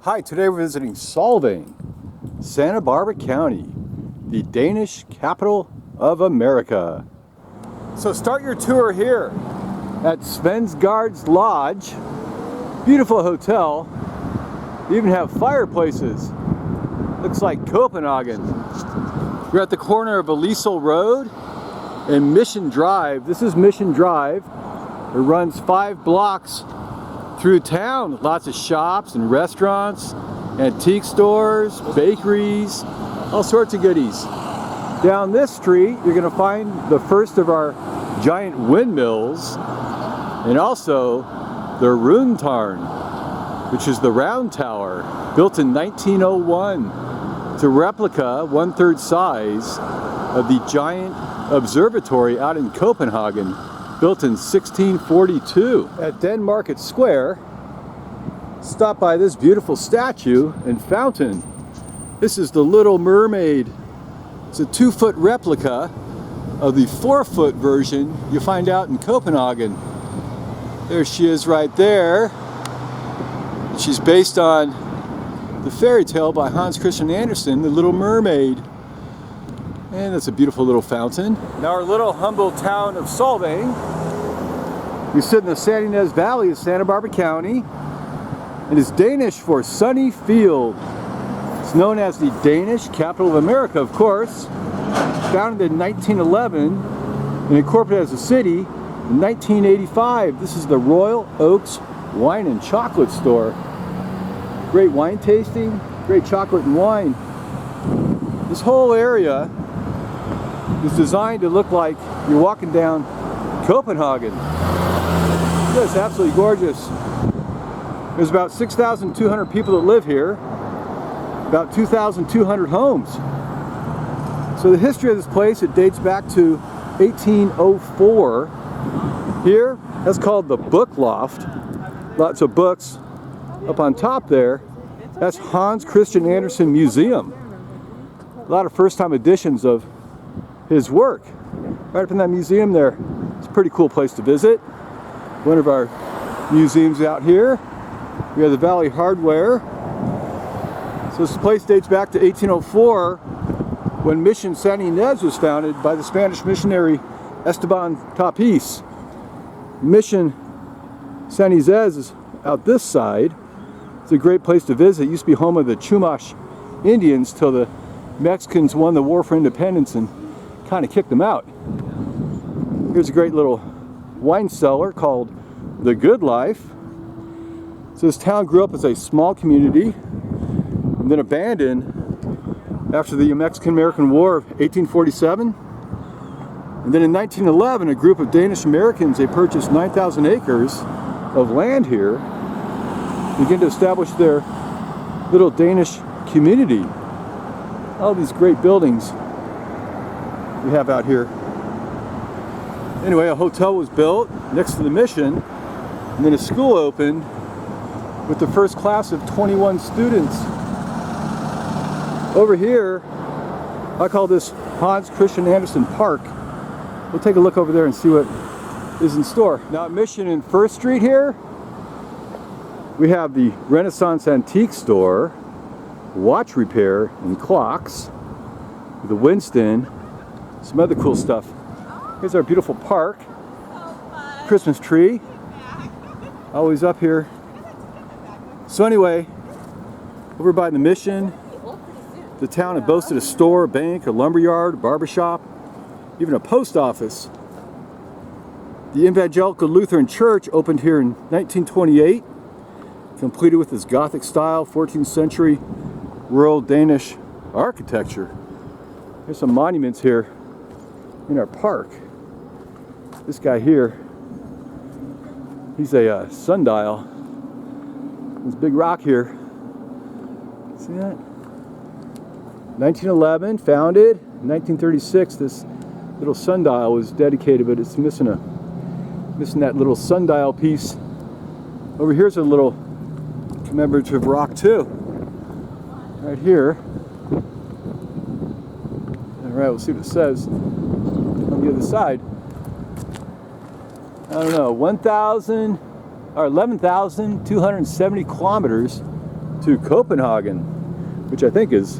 Hi, today we're visiting Solvang, Santa Barbara County, the Danish capital of America. So start your tour here at Svensgard's Lodge. Beautiful hotel. They even have fireplaces. Looks like Copenhagen. You're at the corner of Elisel Road and Mission Drive. This is Mission Drive. It runs 5 blocks through town. Lots of shops and restaurants, antique stores, bakeries, all sorts of goodies. Down this street, you're going to find the first of our giant windmills, and also the Rundtarn, which is the round tower, built in 1901. It's a replica, 1/3 size, of the giant observatory out in Copenhagen, built in 1642. At Denmark Square, stop by this beautiful statue and fountain. This is the Little Mermaid. It's a 2-foot replica of the 4-foot version you find out in Copenhagen. There she is right there. She's based on the fairy tale by Hans Christian Andersen, The Little Mermaid. And that's a beautiful little fountain. Now our little humble town of Solvang. We sit in the San Ynez Valley of Santa Barbara County. It is Danish for sunny field. It's known as the Danish capital of America, of course. Founded in 1911 and incorporated as a city in 1985. This is the Royal Oaks Wine and Chocolate Store. Great wine tasting, great chocolate and wine. This whole area is designed to look like you're walking down Copenhagen. It's absolutely gorgeous. There's about 6,200 people that live here, about 2,200 homes. So the history of this place, it dates back to 1804. Here, that's called the book loft. Lots of books up on top there. That's Hans Christian Andersen Museum. A lot of first-time editions of his work. Right up in that museum there. It's a pretty cool place to visit. One of our museums out here. We have the Valley Hardware. So this place dates back to 1804 when Mission San Ynez was founded by the Spanish missionary Esteban Tapiz. Mission San Ynez is out this side. It's a great place to visit. It used to be home of the Chumash Indians till the Mexicans won the war for independence and kind of kicked them out. Here's a great little wine cellar called The Good Life. So this town grew up as a small community and then abandoned after the Mexican-American War of 1847. And then in 1911, a group of Danish Americans, they purchased 9,000 acres of land here, began to establish their little Danish community. All these great buildings we have out here. Anyway, a hotel was built next to the mission, and then a school opened with the first class of 21 students. Over here, I call this Hans Christian Andersen Park. We'll take a look over there and see what is in store. Now at Mission and First Street here, we have the Renaissance Antique Store, watch repair and clocks, the Winston, some other cool stuff. Here's our beautiful park, Christmas tree, always up here. So anyway, over by the Mission, the town had boasted a store, a bank, a lumberyard, a barbershop, even a post office. The Evangelical Lutheran Church opened here in 1928, completed with its Gothic style, 14th century rural Danish architecture. There's some monuments here in our park. This guy here, he's a sundial. This big rock here. See that? 1911, founded. 1936, this little sundial was dedicated, but it's missing that little sundial piece. Over here's a little commemorative rock too. Right here. Alright, we'll see what it says on the other side. I don't know, 11,270 kilometers to Copenhagen, which I think is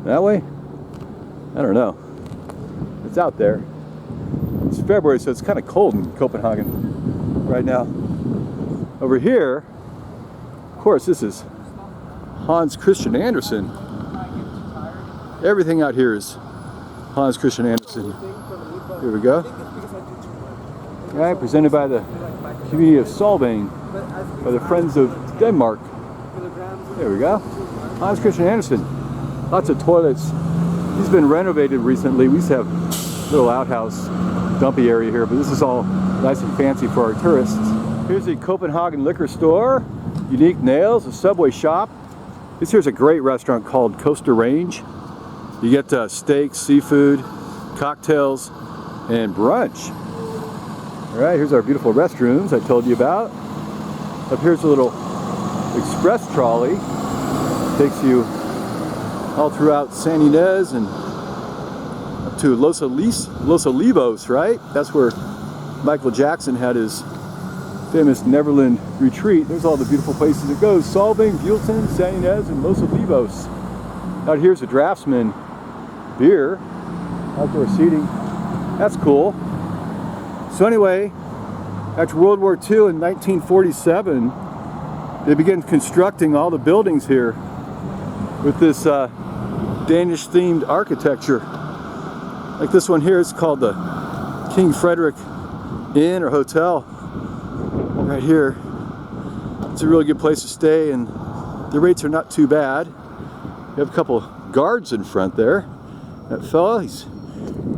that way. I don't know. It's out there. It's February, so it's kind of cold in Copenhagen right now. Over here, of course, this is Hans Christian Andersen. Everything out here is Hans Christian Andersen. Here we go. Right, presented by the community of Solvang, by the Friends of Denmark. There we go. Hans Christian Andersen. Lots of toilets. He's been renovated recently. We used to have a little outhouse dumpy area here, but this is all nice and fancy for our tourists. Here's the Copenhagen liquor store. Unique Nails, a Subway shop. This here's a great restaurant called Coaster Range. You get steaks, seafood, cocktails, and brunch. All right, here's our beautiful restrooms I told you about. Up here's a little express trolley. Takes you all throughout San Ynez and up to Los Olivos, right? That's where Michael Jackson had his famous Neverland retreat. There's all the beautiful places it goes. Solvang, Buellton, San Ynez, and Los Olivos. Out here's a Draftsman beer. Outdoor seating. That's cool. So anyway, after World War II in 1947, they began constructing all the buildings here with this Danish themed architecture. Like this one here, it's called the King Frederick Inn or Hotel. Right here. It's a really good place to stay, and the rates are not too bad. You have a couple guards in front there. That fella, he's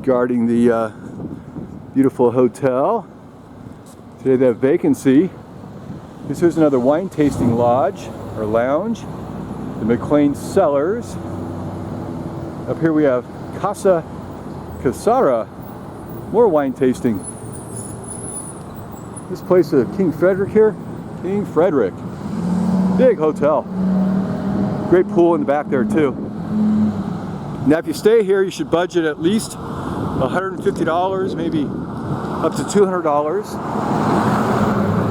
guarding the beautiful hotel. Today they have vacancy. This is another wine tasting lodge or lounge. The McLean Cellars. Up here we have Casa Casara. More wine tasting. This place is King Frederick here. King Frederick. Big hotel. Great pool in the back there too. Now if you stay here, you should budget at least $150, maybe up to $200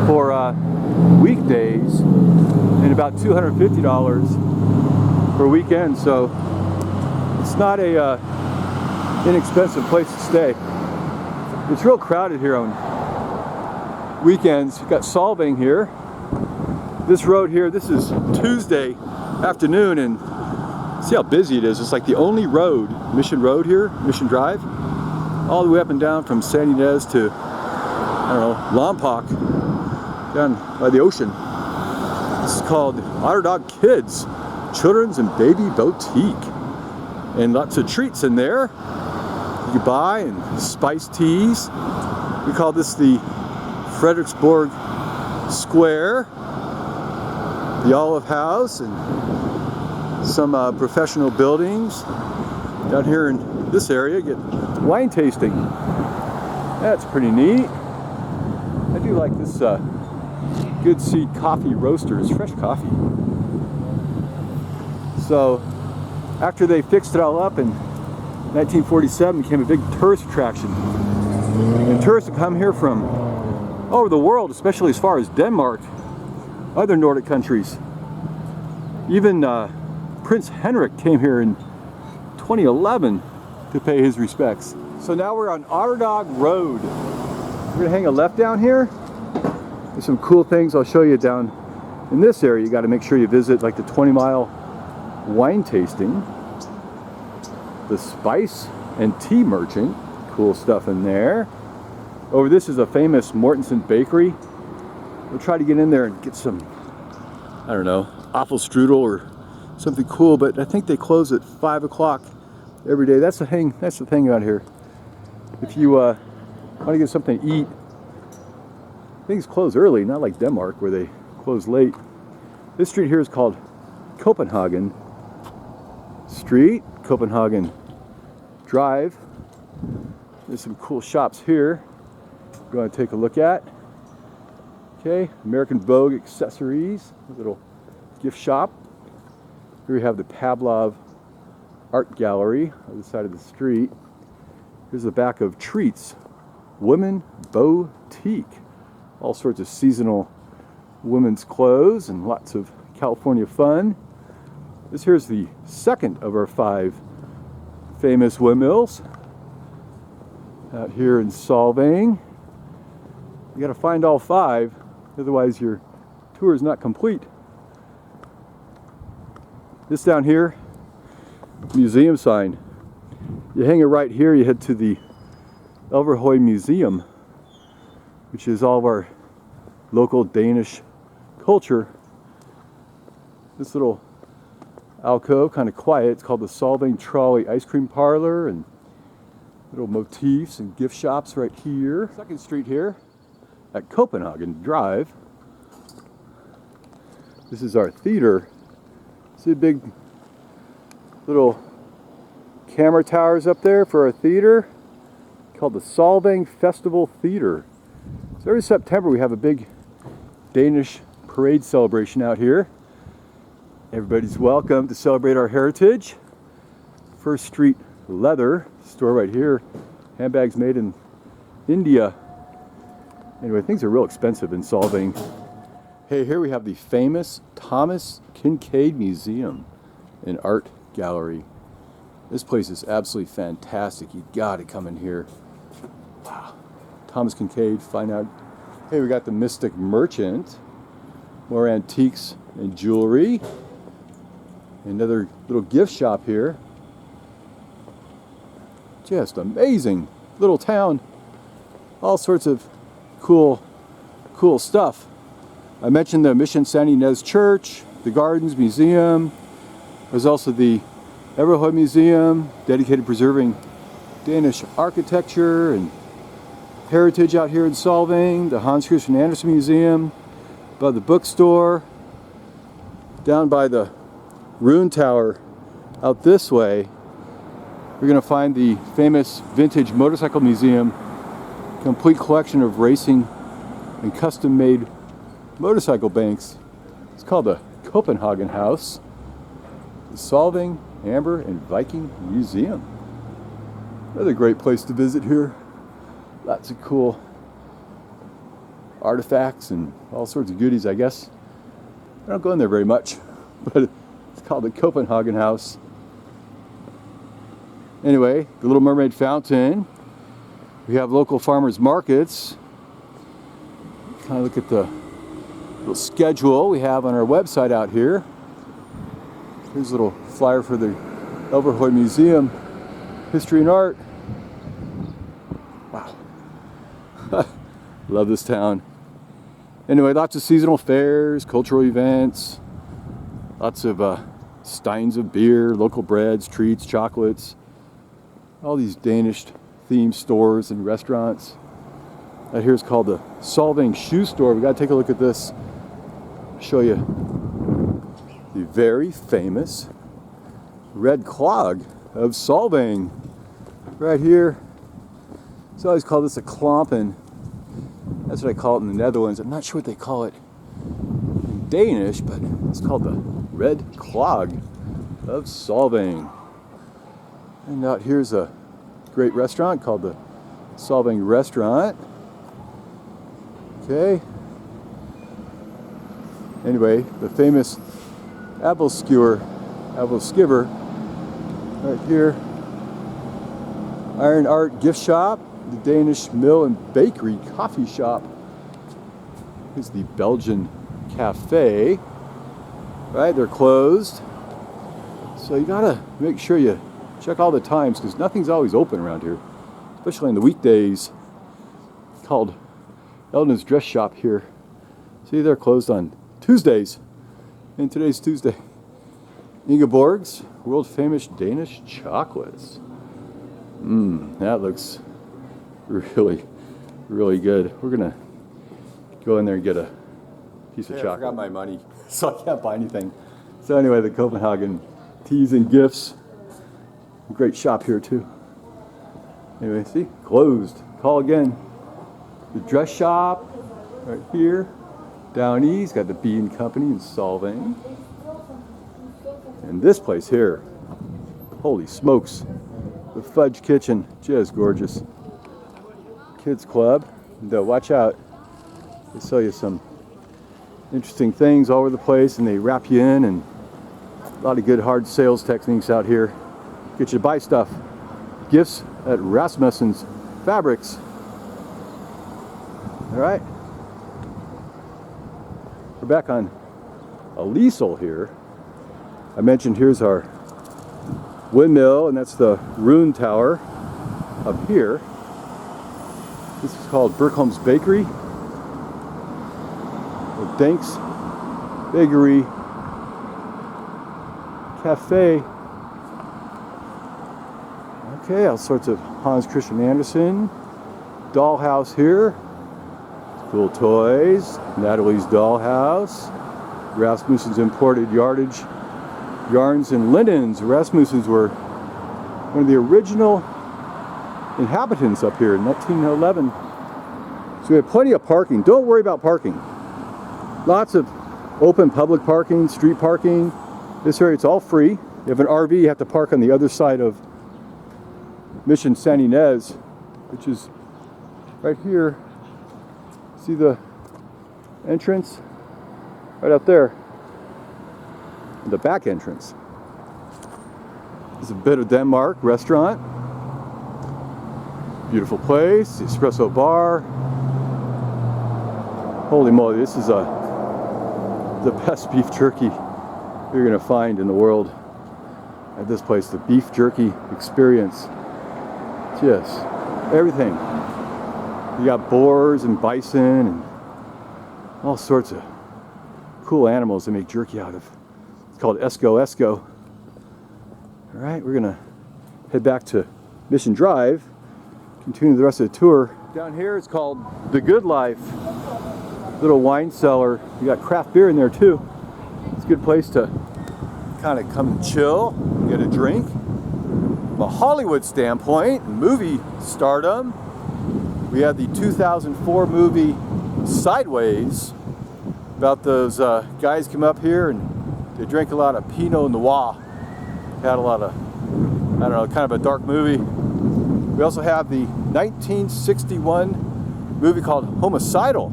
for weekdays, and about $250 for weekends. So it's not a inexpensive place to stay. It's real crowded here on weekends. You've got Solvang here. This road here, this is Tuesday afternoon, and see how busy it is. It's like the only road, Mission Road here, Mission Drive, all the way up and down from San Ynez to, I don't know, Lompoc, down by the ocean. This is called Otterdog Kids, Children's and Baby Boutique. And lots of treats in there you can buy, and spiced teas. We call this the Frederiksborg Square, the Olive House, and some professional buildings. Down here in this area, get wine tasting. That's pretty neat. I do like this Good Seed Coffee Roasters, fresh coffee. So after they fixed it all up in 1947, it became a big tourist attraction. And tourists would come here from all over the world, especially as far as Denmark, other Nordic countries. Even Prince Henrik came here in 2011 to pay his respects. So now we're on Otterdog Road. We're gonna hang a left down here. There's some cool things I'll show you down in this area. You gotta make sure you visit like the 20-mile wine tasting, the Spice and Tea Merchant, cool stuff in there. Over this is a famous Mortensen bakery. We'll try to get in there and get some, I don't know, apple strudel or something cool, but I think they close at 5 o'clock every day. That's the thing out here. If you want to get something to eat, things close early, not like Denmark where they close late. This street here is called Copenhagen Street, Copenhagen Drive. There's some cool shops here we're going to take a look at. Okay, American Vogue accessories, a little gift shop. Here we have the Pavlov Art Gallery on the side of the street. Here's the back of Treats, Women Boutique. All sorts of seasonal women's clothes and lots of California fun. This here's the second of our 5 famous windmills out here in Solvang. You got to find all 5, otherwise your tour is not complete. This down here, museum sign. You hang it right here, you head to the Elverhøy Museum, which is all of our local Danish culture. This little alcove, kind of quiet, it's called the Solvang Trolley Ice Cream Parlor, and little motifs and gift shops right here. 2nd Street here at Copenhagen Drive. This is our theater. See a big little camera towers up there for our theater, called the Solvang Festival Theater. So every September we have a big Danish parade celebration out here. Everybody's welcome to celebrate our heritage. 1st Street Leather store right here. Handbags made in India. Anyway, things are real expensive in Solvang. Hey, here we have the famous Thomas Kinkade Museum and Art Gallery. This place is absolutely fantastic. You gotta come in here. Wow. Thomas Kinkade, find out. Hey, we got the Mystic Merchant. More antiques and jewelry. Another little gift shop here. Just amazing little town. All sorts of cool stuff. I mentioned the Mission Saint Inez Church, the Gardens Museum. There's also the Elverhøy Museum, dedicated to preserving Danish architecture and heritage out here in Solvang. The Hans Christian Andersen Museum, by the bookstore, down by the Rune Tower out this way. We're going to find the famous Vintage Motorcycle Museum, complete collection of racing and custom-made motorcycle banks. It's called the Copenhagen House, the Solvang, Amber, and Viking Museum. Another great place to visit here. Lots of cool artifacts and all sorts of goodies, I guess. I don't go in there very much, but it's called the Copenhagen House. Anyway, the Little Mermaid Fountain. We have local farmers markets. Kind of look at the little schedule we have on our website out here. Here's a little flyer for the Elverhøy Museum, History and Art. Wow. Love this town. Anyway, lots of seasonal fairs, cultural events, lots of steins of beer, local breads, treats, chocolates, all these Danish themed stores and restaurants. Out here is called the Solvang Shoe Store. We got to take a look at this. Show you the very famous red clog of Solvang right here. It's always called this a klompen. That's what I call it in the Netherlands. I'm not sure what they call it in Danish, but it's called the red clog of Solvang. And out here's a great restaurant called the Solvang Restaurant. Okay. Anyway, the famous Abelskiver right here. Iron Art Gift Shop, the Danish Mill and Bakery Coffee Shop. Here's the Belgian Cafe. Right, they're closed. So you gotta make sure you check all the times, because nothing's always open around here, especially on the weekdays. It's called Eldon's Dress Shop here. See, they're closed on Tuesdays, and today's Tuesday. Ingeborg's world famous Danish chocolates. That looks really, really good. We're gonna go in there and get a piece of chocolate. I forgot my money, so I can't buy anything. So anyway, the Copenhagen Teas and Gifts. Great shop here too. Anyway, see, closed. Call again. The dress shop right here. Down east, got the Bean Company in Solvang. And this place here, holy smokes, the Fudge Kitchen, just gorgeous. Kids Club. Though, watch out, they sell you some interesting things all over the place, and they wrap you in, and a lot of good hard sales techniques out here. Get you to buy stuff. Gifts at Rasmussen's Fabrics. Alright. We're back on a Liesel here. I mentioned here's our windmill, and that's the Rune Tower up here. This is called Berkholm's Bakery. Or Dank's Bakery Cafe. Okay, all sorts of Hans Christian Andersen. Dollhouse here. Cool toys. Natalie's Dollhouse. Rasmussen's Imported Yardage. Yarns and Linens. Rasmussen's were one of the original inhabitants up here in 1911. So we have plenty of parking. Don't worry about parking. Lots of open public parking, street parking. This area, it's all free. You have an RV, you have to park on the other side of Mission San Ynez, which is right here. See the entrance? Right up there. The back entrance. This is a bit of Denmark restaurant. Beautiful place, espresso bar. Holy moly, this is the best beef jerky you're gonna find in the world at this place. The beef jerky experience. Just everything. You got boars and bison and all sorts of cool animals to make jerky out of. It's called Esco Esco. All right, we're gonna head back to Mission Drive, continue the rest of the tour. Down here it's called The Good Life. Little wine cellar. You got craft beer in there too. It's a good place to kind of come and chill, get a drink. From a Hollywood standpoint, movie stardom, we had the 2004 movie Sideways, about those guys come up here and they drank a lot of Pinot Noir. Had a lot of, I don't know, kind of a dark movie. We also have the 1961 movie called Homicidal.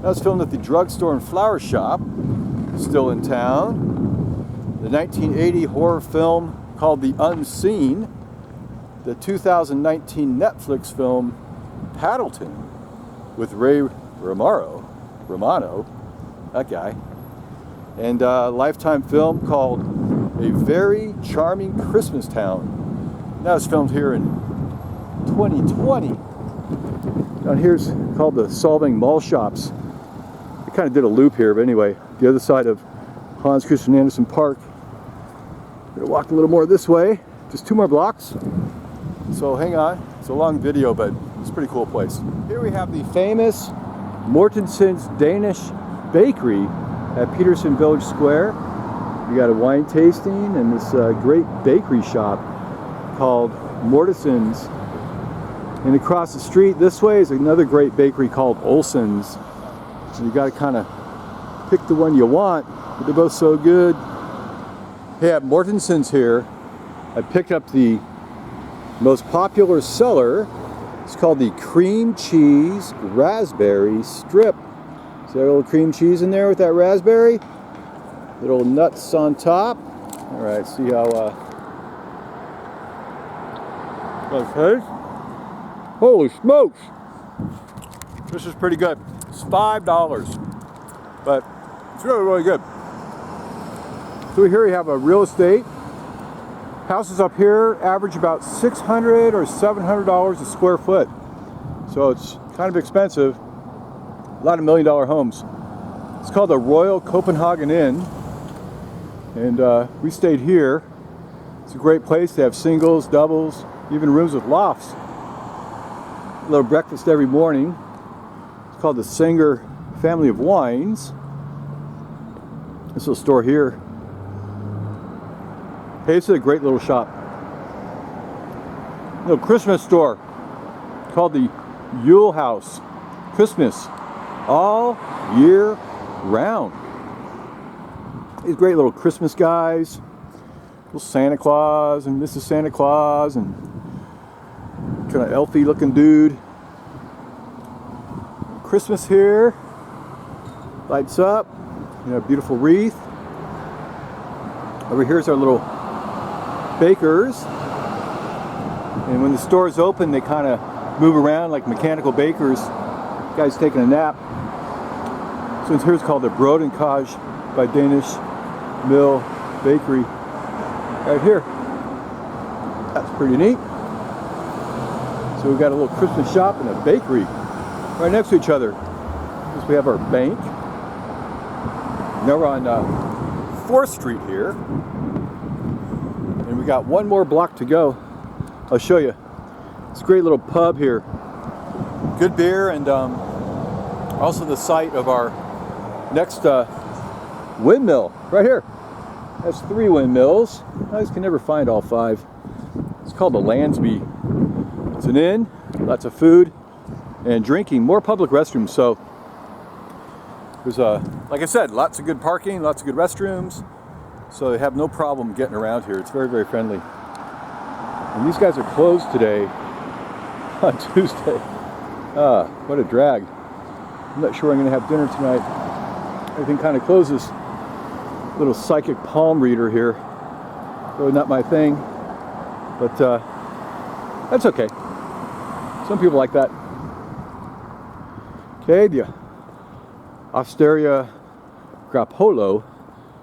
That was filmed at the drugstore and flower shop, still in town. The 1980 horror film called The Unseen. The 2019 Netflix film Paddleton with Ray Romano, that guy. And a Lifetime film called A Very Charming Christmas Town. That was filmed here in 2020. Down here's called the Solvang Mall Shops. I kind of did a loop here, but anyway, the other side of Hans Christian Andersen Park. I'm gonna walk a little more this way, just 2 more blocks. So hang on, it's a long video, but it's a pretty cool place. Here we have the famous Mortensen's Danish Bakery at Peterson Village Square. We got a wine tasting and this great bakery shop called Mortensen's. And across the street this way is another great bakery called Olsen's. So you got to kind of pick the one you want, but they're both so good. Hey, at Mortensen's here, I picked up the most popular seller. It's called the Cream Cheese Raspberry Strip. Is there a little cream cheese in there with that raspberry? Little nuts on top. All right, see how okay. Holy smokes! This is pretty good. It's $5, but it's really, really good. So here we have a real estate. Houses up here average about $600 or $700 a square foot. So it's kind of expensive. A lot of $1 million homes. It's called the Royal Copenhagen Inn. And we stayed here. It's a great place. They have singles, doubles, even rooms with lofts. A little breakfast every morning. It's called the Sanger Family of Wines. This little store here. Hey, this is a great little shop. Little Christmas store called the Yule House. Christmas all year round. These great little Christmas guys. Little Santa Claus and Mrs. Santa Claus and kind of elfy looking dude. Christmas here. Lights up, you know, beautiful wreath. Over here's our little bakers. And when the store's open, they kind of move around like mechanical bakers. Guy's taking a nap. So here's called the BATTLEFOXX by Danish Mill Bakery. Right here. That's pretty neat. So we've got a little Christmas shop and a bakery right next to each other. We have our bank. Now we're on 4th Street here. And we got one more block to go. I'll show you. It's a great little pub here. Good beer, and also the site of our next windmill right here. That's 3 windmills. I just can never find all 5. It's called the Lansby. It's an inn, lots of food and drinking, more public restrooms. So there's like I said, lots of good parking, lots of good restrooms. So they have no problem getting around here. It's very, very friendly. And these guys are closed today on Tuesday. What a drag. I'm not sure I'm going to have dinner tonight. Everything kind of closes. Little psychic palm reader here. Really not my thing, but that's okay. Some people like that. Okay, the Osteria Grappolo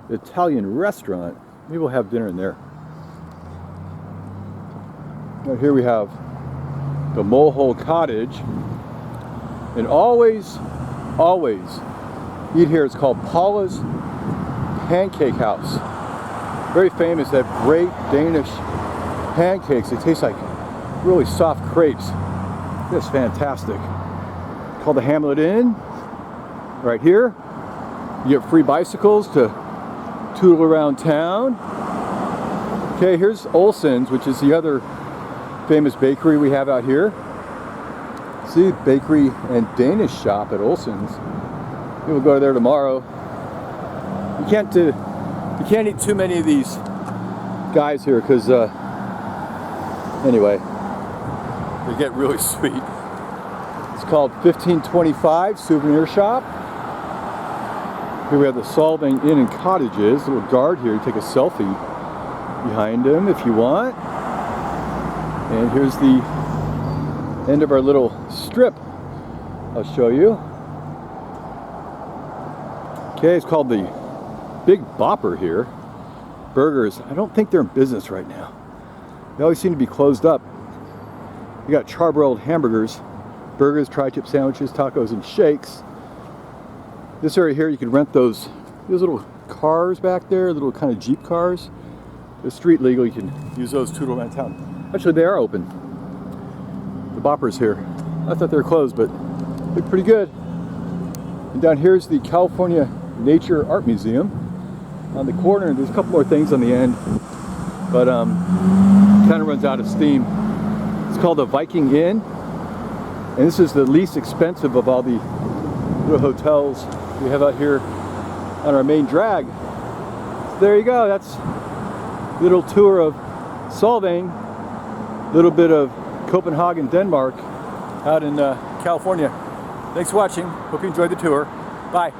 Italian restaurant. Maybe we'll have dinner in there. Now here we have the Molehole Cottage. And always eat here. It's called Paula's Pancake House. Very famous. They have great Danish pancakes. They taste like really soft crepes. It's fantastic. Called the Hamlet Inn. Right here. You get free bicycles to tootle around town. Okay, here's Olsen's, which is the other famous bakery we have out here. See, bakery and Danish shop at Olsen's. We'll go there tomorrow. You can't eat too many of these guys here because anyway, they get really sweet. It's called 1525 Souvenir Shop. Here we have the Solvang Inn and Cottages. Little guard here. You take a selfie behind him if you want. And here's the end of our little strip. I'll show you. Okay, it's called the Big Bopper here. Burgers. I don't think they're in business right now. They always seem to be closed up. You got charbroiled hamburgers, burgers, tri-tip sandwiches, tacos, and shakes. This area here, you can rent those little cars back there, little kind of Jeep cars. They're street legal. You can use those to tootle around town. Actually, they are open. The Boppers here. I thought they were closed, but they're pretty good. And down here's the California Nature Art Museum. On the corner, there's a couple more things on the end, but kind of runs out of steam. It's called the Viking Inn, and this is the least expensive of all the little hotels we have out here on our main drag. So there you go. That's a little tour of Solvang, a little bit of Copenhagen, Denmark, out in California. Thanks for watching. Hope you enjoyed the tour. Bye.